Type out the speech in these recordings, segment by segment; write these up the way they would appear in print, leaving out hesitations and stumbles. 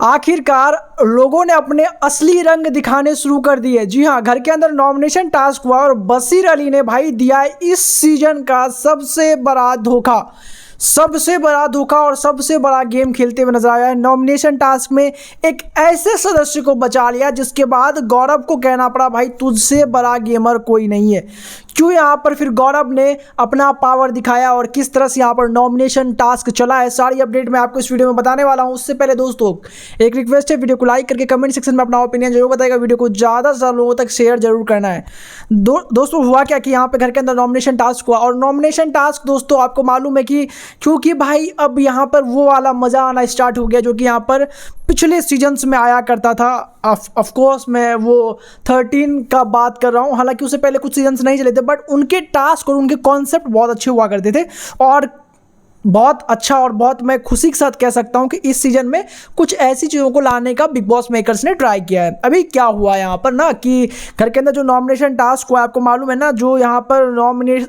आखिरकार लोगों ने अपने असली रंग दिखाने शुरू कर दिए। जी हाँ, घर के अंदर नॉमिनेशन टास्क हुआ और बशीर अली ने भाई दिया इस सीजन का सबसे बड़ा धोखा और सबसे बड़ा गेम खेलते हुए नजर आया है। नॉमिनेशन टास्क में एक ऐसे सदस्य को बचा लिया जिसके बाद गौरव को कहना पड़ा भाई तुझसे बड़ा गेमर कोई नहीं है। क्यों यहाँ पर फिर गौरव ने अपना पावर दिखाया और किस तरह से यहाँ पर नॉमिनेशन टास्क चला है, सारी अपडेट मैं आपको इस वीडियो में बताने वाला हूँ। उससे पहले दोस्तों एक रिक्वेस्ट है, वीडियो को लाइक करके कमेंट सेक्शन में अपना ओपिनियन जरूर बताएगा। वीडियो को ज़्यादा से ज़्यादा लोगों तक शेयर जरूर करना है। दोस्तों हुआ क्या कि यहाँ पर घर के अंदर नॉमिनेशन टास्क हुआ और नॉमिनेशन टास्क दोस्तों आपको मालूम है कि क्योंकि भाई अब यहाँ पर वो वाला मज़ा आना स्टार्ट हो गया जो कि यहाँ पर पिछले सीजन्स में आया करता था। ऑफ कोर्स मैं वो 13 का बात कर रहा हूँ, हालांकि उससे पहले कुछ सीजन्स नहीं चले थे, बट उनके टास्क और उनके कॉन्सेप्ट बहुत अच्छे हुआ करते थे और बहुत अच्छा और बहुत मैं खुशी के साथ कह सकता हूं कि इस सीजन में कुछ ऐसी चीज़ों को लाने का बिग बॉस मेकर्स ने ट्राई किया है। अभी क्या हुआ यहाँ पर ना कि घर के अंदर जो नॉमिनेशन टास्क हुआ आपको मालूम है ना, जो यहाँ पर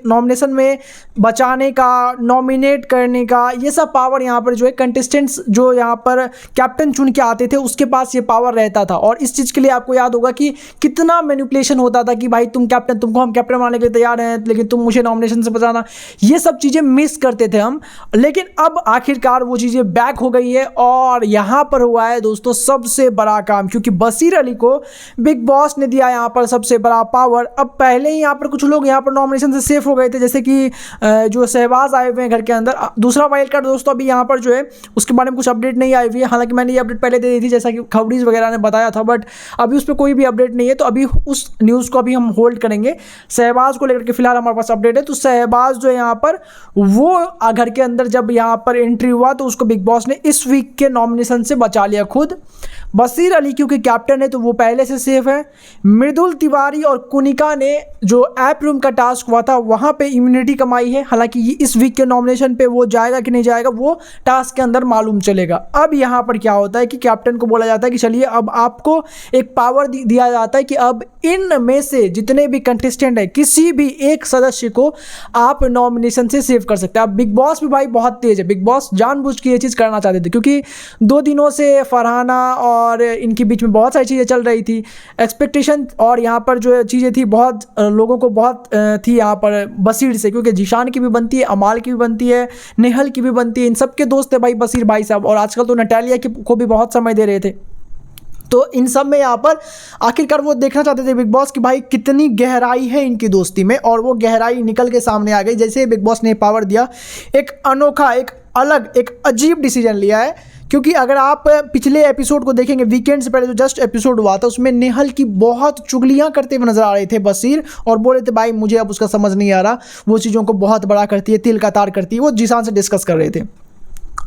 नॉमिनेशन में बचाने का, नॉमिनेट करने का, ये सब पावर यहाँ पर जो है कंटेस्टेंट्स जो यहाँ पर कैप्टन चुन के आते थे उसके पास ये पावर रहता था। और इस चीज़ के लिए आपको याद होगा कि कितना मैनिपुलेशन होता था कि भाई तुम कैप्टन, तुमको हम कैप्टन बनाने के लिए तैयार हैं लेकिन तुम मुझे नॉमिनेशन से बचाना, ये सब चीज़ें मिस करते थे हम। लेकिन अब आखिरकार वो चीज़ें बैक हो गई है और यहाँ पर हुआ है दोस्तों सबसे बड़ा काम, क्योंकि बशीर अली को बिग बॉस ने दिया यहाँ पर सबसे बड़ा पावर। अब पहले ही यहाँ पर कुछ लोग यहाँ पर नॉमिनेशन से सेफ हो गए थे, जैसे कि जो शहबाज आए हुए हैं घर के अंदर। दूसरा वाइल्ड कार्ड दोस्तों अभी यहाँ पर जो है उसके बारे में कुछ अपडेट नहीं आई हुई है, हालांकि मैंने ये अपडेट पहले दे दी थी जैसा कि खबरीज वगैरह ने बताया था, बट अभी उस पर कोई भी अपडेट नहीं है। तो अभी उस न्यूज़ को अभी हम होल्ड करेंगे। शहबाज को लेकर के फिलहाल हमारे पास अपडेट है। तो शहबाज जो है यहाँ पर वो घर के अंदर जब यहाँ पर एंट्री हुआ तो उसको बिग बॉस ने इस वीक के नॉमिनेशन से बचा लिया खुद। बशीर अली क्योंकि कैप्टन है तो वो पहले से सेफ है। मृदुल तिवारी और कुनिका ने जो ऐप रूम का टास्क हुआ था वहाँ पे इम्यूनिटी कमाई है, हालांकि इस वीक के नॉमिनेशन पे वो जाएगा कि नहीं जाएगा वो टास्क के अंदर मालूम चलेगा। अब यहाँ पर क्या होता है कि कैप्टन को बोला जाता है कि चलिए अब आपको एक पावर दिया जाता है कि अब इन में से जितने भी कंटेस्टेंट है किसी भी एक सदस्य को आप नॉमिनेशन से सेव कर सकते हैं। अब बिग बॉस भी भाई बहुत तेज है, बिग बॉस जानबूझ के ये चीज़ करना चाहते थे क्योंकि 2 दिनों से फरहाना और इनके बीच में बहुत सारी चीज़ें चल रही थी, एक्सपेक्टेशन और यहाँ पर जो चीज़ें थी बहुत लोगों को बहुत थी यहाँ पर बशीर से, क्योंकि जीशान की भी बनती है, अमाल की भी बनती है, नेहल की भी बनती है, इन सब के दोस्त है भाई बशीर भाई साहब। और आजकल तो नटालिया को भी बहुत समय दे रहे थे। तो इन सब में यहाँ पर आखिरकार वो देखना चाहते थे बिग बॉस कि भाई कितनी गहराई है इनकी दोस्ती में, और वो गहराई निकल के सामने आ गई जैसे ही बिग बॉस ने पावर दिया। एक अनोखा, एक अलग, एक अजीब डिसीजन लिया है, क्योंकि अगर आप पिछले एपिसोड को देखेंगे, वीकेंड से पहले जो जस्ट एपिसोड हुआ था उसमें नेहल की बहुत चुगलियां करते हुए नजर आ रहे थे बशीर, और बोले थे भाई मुझे अब उसका समझ नहीं आ रहा, वो चीज़ों को बहुत बड़ा करती है, तिल का तार करती है, वो जीशान से डिस्कस कर रहे थे।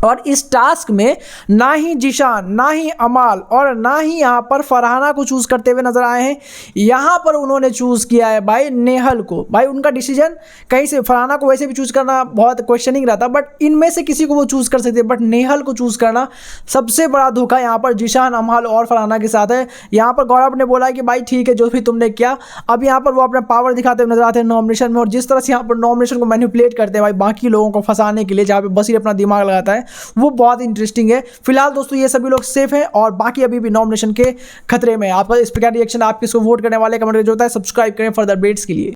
और इस टास्क में ना ही जीशान, ना ही अमाल और ना ही यहाँ पर फरहाना को चूज़ करते हुए नजर आए हैं। यहाँ पर उन्होंने चूज़ किया है भाई नेहल को। भाई उनका डिसीजन कहीं से, फरहाना को वैसे भी चूज़ करना बहुत क्वेश्चनिंग रहता, बट इनमें से किसी को वो चूज़ कर सकते, बट नेहल को चूज़ करना सबसे बड़ा धोखा यहाँ पर जीशान, अमाल और फरहाना के साथ है। यहाँ पर गौरव ने बोला कि भाई ठीक है जो भी तुमने किया, अब यहाँ पर वो अपना पावर दिखाते हुए नजर आते हैं नॉमिनेशन में, और जिस तरह से यहाँ पर नॉमिनेशन को मैनिपुलेट करते हैं भाई बाकी लोगों को फंसाने के लिए, जहाँ पे बशीर अपना दिमाग लगाता है, वो बहुत इंटरेस्टिंग है। फिलहाल दोस्तों ये सभी लोग सेफ हैं और बाकी अभी भी नॉमिनेशन के खतरे में। आपका इस पर क्या रिएक्शन, आप किसको वोट करने वाले, कमेंट करके जो होता है सब्सक्राइब करें फर्दर अपडेट्स के लिए।